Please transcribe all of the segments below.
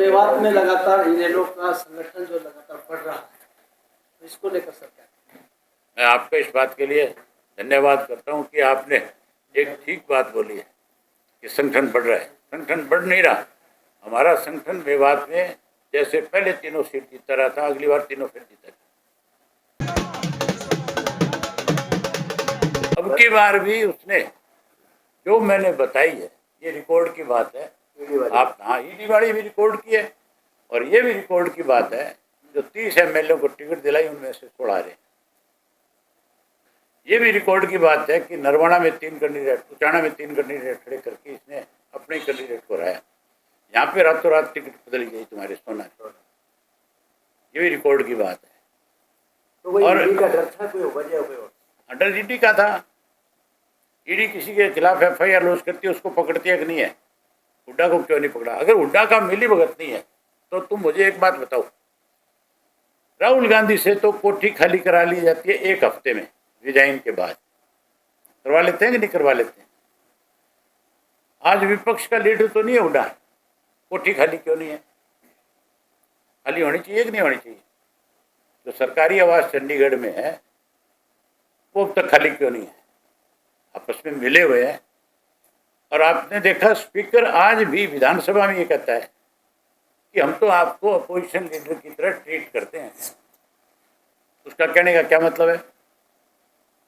मेवात में लगातार इनेलो का संगठन जो लगातार बढ़ रहा है, तो इसको लेकर सर क्या? मैं आपका इस बात के लिए धन्यवाद करता हूं कि आपने एक ठीक बात बोली है कि संगठन बढ़ रहा है। संगठन बढ़ नहीं रहा। हमारा संगठन मेवात में जैसे पहले तीनों सीट जीतता रहा था, अगली बार तीनों फिर जीतेगा। अब की बार भी उसने जो मैंने बताई है, ये रिकॉर्ड की बात है। आप हाँ, ईडी वाली भी रिकॉर्ड की है और ये भी रिकॉर्ड की बात है। जो 30 एमएलए को टिकट दिलाई उनमें से 16 रहे। ये भी रिकॉर्ड की बात है कि नरवाना में 3 कैंडिडेट, उचाना में 3 कैंडिडेट खड़े करके इसने अपने कैंडिडेट को हराया। यहाँ पे रातों रात टिकट बदल गई तुम्हारे सोना। ये भी रिकॉर्ड की बात है। तो वही ईडी का डर था, कोई वजह कोई और? डर ईडी का था। ईडी किसी के खिलाफ एफआईआर लॉन्च करती है, उसको पकड़ती है कि नहीं है? हुड्डा को क्यों नहीं पकड़ा? अगर हुड्डा का मिली भगत नहीं है तो तुम मुझे एक बात बताओ, राहुल गांधी से तो कोठी खाली करा ली जाती है 1 हफ्ते में, रिजाइन के बाद। करवा लेते हैं कि नहीं करवा लेते हैं? आज विपक्ष का लीडर तो नहीं है हुड्डा, कोठी खाली क्यों नहीं है? खाली होनी चाहिए कि नहीं होनी चाहिए? जो सरकारी आवास चंडीगढ़ में है वो अब तक खाली क्यों नहीं है? आपस में मिले हुए हैं। और आपने देखा स्पीकर आज भी विधानसभा में ये कहता है कि हम तो आपको अपोजिशन लीडर की तरह ट्रीट करते हैं। उसका कहने का क्या मतलब है?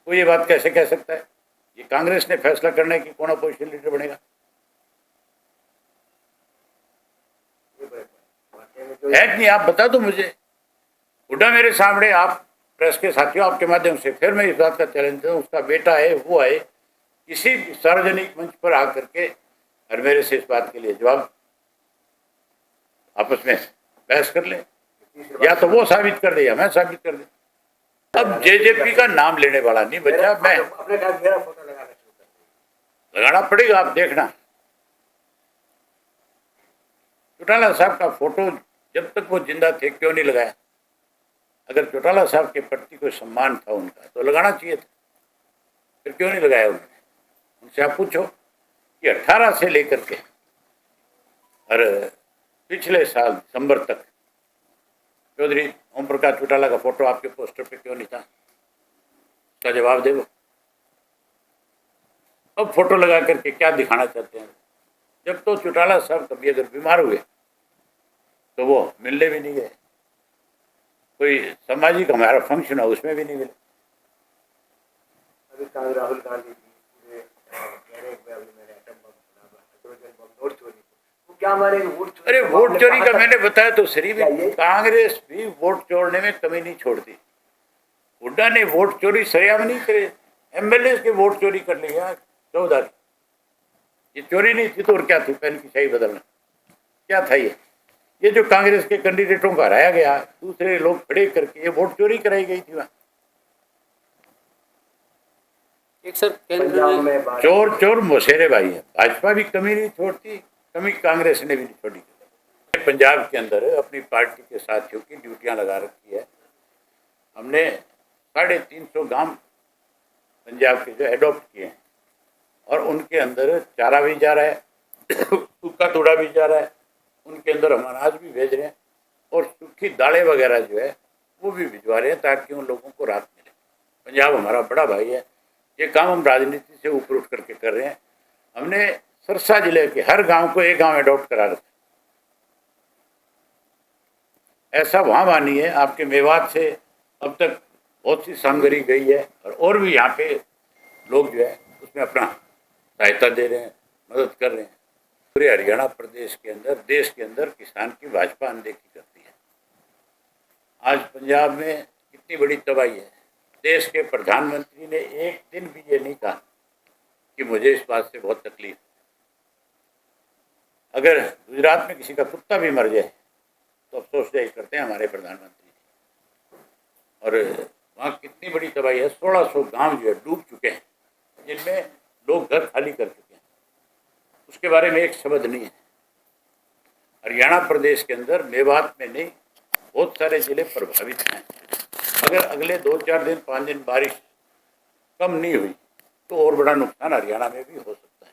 वो ये बात कैसे कह सकता है? ये कांग्रेस ने फैसला करना है कि कौन अपोजिशन लीडर बनेगा। है कि नहीं? आप बता दो मुझे। हुड्डा मेरे सामने, आप प्रेस के साथियों, आपके माध्यम से फिर मैं इस बात का चैलेंज दूं, उसका बेटा है, वो आए किसी सार्वजनिक मंच पर आकर के और मेरे से इस बात के लिए जवाब, आपस में बहस कर ले, या तो वो साबित कर दे या मैं साबित कर दे। अब जेजेपी का नाम लेने वाला नहीं बचा। मैं अपने मेरा फोटो लगाना पड़ेगा, आप देखना। चौटाला साहब का फोटो जब तक वो जिंदा थे क्यों नहीं लगाया? अगर चौटाला साहब के प्रति कोई सम्मान था उनका तो लगाना चाहिए था, फिर क्यों नहीं लगाया उन्होंने? उनसे आप पूछो कि 18 से लेकर के और पिछले साल दिसंबर तक चौधरी ओम प्रकाश चौटाला का फोटो आपके पोस्टर पे क्यों नहीं था? उसका जवाब दे। अब फोटो लगा करके क्या दिखाना चाहते हैं? जब तो चौटाला साहब कभी अगर बीमार हुए तो वो मिलने भी नहीं गए, कोई सामाजिक हमारा फंक्शन है उसमें भी नहीं मिले। अभी राहुल गांधी क्या मारेंगे? अरे वोट चोरी का मैंने बताया तो शरीफ, कांग्रेस भी वोट चोरने में कमी नहीं छोड़ती। हुड्डा ने वोट चोरी सरेआम नहीं करे, एमएलए के वोट चोरी कर लिया 14 की। ये चोरी नहीं थी तो और क्या थी? पेन की शाही बदलना क्या था? ये जो कांग्रेस के कैंडिडेटों को हराया गया, दूसरे लोग खड़े करके, ये वोट चोरी कराई गई थी वहां। एक सर केंद्र में चोर चोर मोसेरे भाई है। भाजपा भी कमी नहीं छोड़ती, कमी कांग्रेस ने भी नहीं छोड़ी। पंजाब के अंदर अपनी पार्टी के साथियों की ड्यूटियां लगा रखी है। हमने 350 गांव पंजाब के जो एडॉप्ट किए हैं और उनके अंदर चारा भी जा रहा है, सूखा तोड़ा भी जा रहा है, उनके अंदर हम अनाज भी भेज रहे हैं और सूखी दालें वगैरह जो है वो भी भिजवा रहे हैं ताकि उन लोगों को राहत मिले। पंजाब हमारा बड़ा भाई है। ये काम हम राजनीति से ऊपर उठ करके कर रहे हैं। हमने सिरसा जिले के हर गांव को एक गांव एडॉप्ट करा रखा। ऐसा वहाँ वानी है। आपके मेवात से अब तक बहुत सी सामग्री गई है और भी यहाँ पे लोग जो है उसमें अपना सहायता दे रहे हैं, मदद कर रहे हैं। पूरे हरियाणा प्रदेश के अंदर, देश के अंदर किसान की भाजपा अनदेखी करती है। आज पंजाब में कितनी बड़ी तबाही है। देश के प्रधानमंत्री ने एक दिन भी ये नहीं कहा कि मुझे इस बात से बहुत तकलीफ। अगर गुजरात में किसी का कुत्ता भी मर जाए तो अफसोस जाहिर करते हैं हमारे प्रधानमंत्री जी। और वहाँ कितनी बड़ी तबाही है। 1600 गांव जो है डूब चुके हैं, जिनमें लोग घर खाली कर चुके हैं। उसके बारे में एक शब्द नहीं है। हरियाणा प्रदेश के अंदर, मेवात में नहीं, बहुत सारे जिले प्रभावित हैं। अगर अगले 2-4 दिन 5 दिन बारिश कम नहीं हुई तो और बड़ा नुकसान हरियाणा में भी हो सकता है।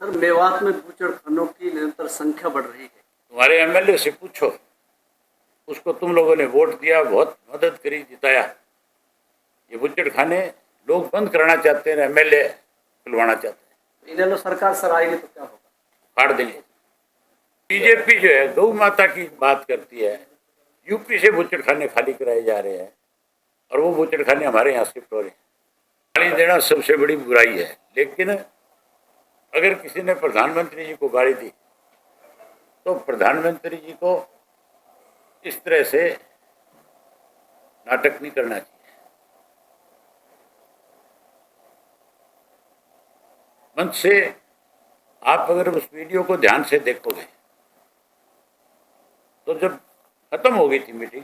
सर, मेवात में बूचड़खानों की निरंतर संख्या बढ़ रही है, तुम्हारे एमएलए से पूछो, उसको तुम लोगों ने वोट दिया, बहुत मदद करी, जिताया। ये बुच्चड़ खाने लोग बंद कराना चाहते हैं, एमएलए खुलवाना चाहते हैं। इनेलो सरकार सर आएगी तो क्या होगा? फाड़ देंगे। बीजेपी जो है गौ माता की बात करती है, यूपी से बुच्चड़ खाने खाली कराए जा रहे हैं और वो बुच्चड़ खाने हमारे यहाँ शिफ्ट हो रहे हैं। गाली देना सबसे बड़ी बुराई है, लेकिन अगर किसी ने प्रधानमंत्री जी को गाली दी तो प्रधानमंत्री जी को इस तरह से नाटक नहीं करना चाहिए। मंच से आप अगर उस वीडियो को ध्यान से देखोगे तो जब खत्म हो गई थी मीटिंग,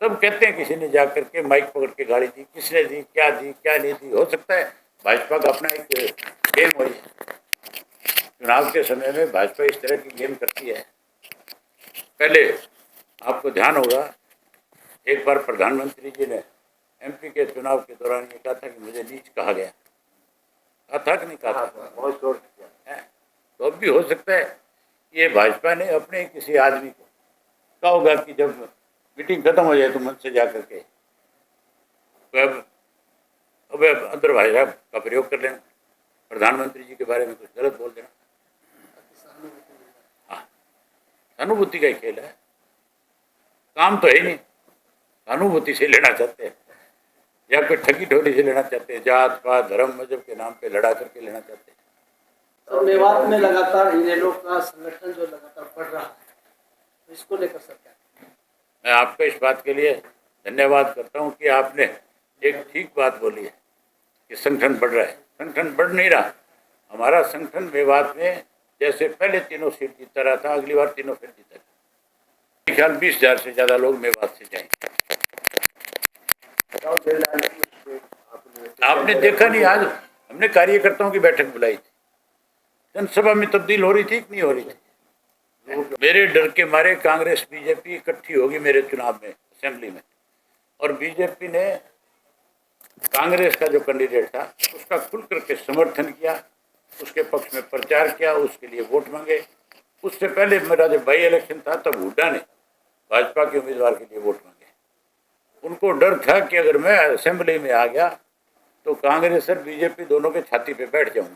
तब कहते हैं किसी ने जाकर के माइक पकड़ के गाली दी, किसने दी, क्या नहीं दी। हो सकता है भाजपा का अपना एक गेम हो जाए। चुनाव के समय में भाजपा इस तरह की गेम करती है। पहले आपको ध्यान होगा, एक बार प्रधानमंत्री जी ने एमपी के चुनाव के दौरान ये कहा था कि मुझे नीच कहा गया। कहा था कि नहीं कहा था? बहुत जोर किया है। तो अब भी हो सकता है ये भाजपा ने अपने किसी आदमी को कहा होगा कि जब मीटिंग खत्म हो जाए तो मंच से जाकर के अब अंदर भाषा का प्रयोग कर लेना, प्रधानमंत्री जी के बारे में कुछ गलत बोल देना। हाँ, सहानुभूति का ही खेल है, काम तो है नहीं। सहानुभूति से लेना चाहते हैं या कोई ठगी ठोरी से लेना चाहते हैं, जात पात धर्म मजहब के नाम पे लड़ा करके लेना चाहते हैं। तो मेवात में लगातार इनेलो का संगठन जो लगातार बढ़ रहा है, तो इसको लेकर सर क्या? मैं आपका इस बात के लिए धन्यवाद करता हूं कि आपने एक ठीक बात बोली है कि संगठन बढ़ रहा है। संगठन बढ़ नहीं रहा। हमारा संगठन मेवात में जैसे पहले तीनों सीट जीता रहा था, अगली बार तीनों फिर जीतेगा। मेरे ख्याल 20,000 से ज़्यादा लोग मेवात से जाएंगे। आपने देखा नहीं, आज हमने कार्यकर्ताओं की बैठक बुलाई थी, जनसभा में तब्दील हो रही थी कि नहीं हो रही थी? मेरे डर के मारे कांग्रेस बीजेपी इकट्ठी होगी मेरे चुनाव में, असेंबली में, और बीजेपी ने कांग्रेस का जो कैंडिडेट था उसका खुल करके समर्थन किया, उसके पक्ष में प्रचार किया, उसके लिए वोट मांगे। उससे पहले मेरा जब बाई इलेक्शन था तब हुड्डा ने भाजपा के उम्मीदवार के लिए वोट मांगे। उनको डर था कि अगर मैं असेंबली में आ गया तो कांग्रेस और बीजेपी दोनों के छाती पे बैठ जाऊंगा।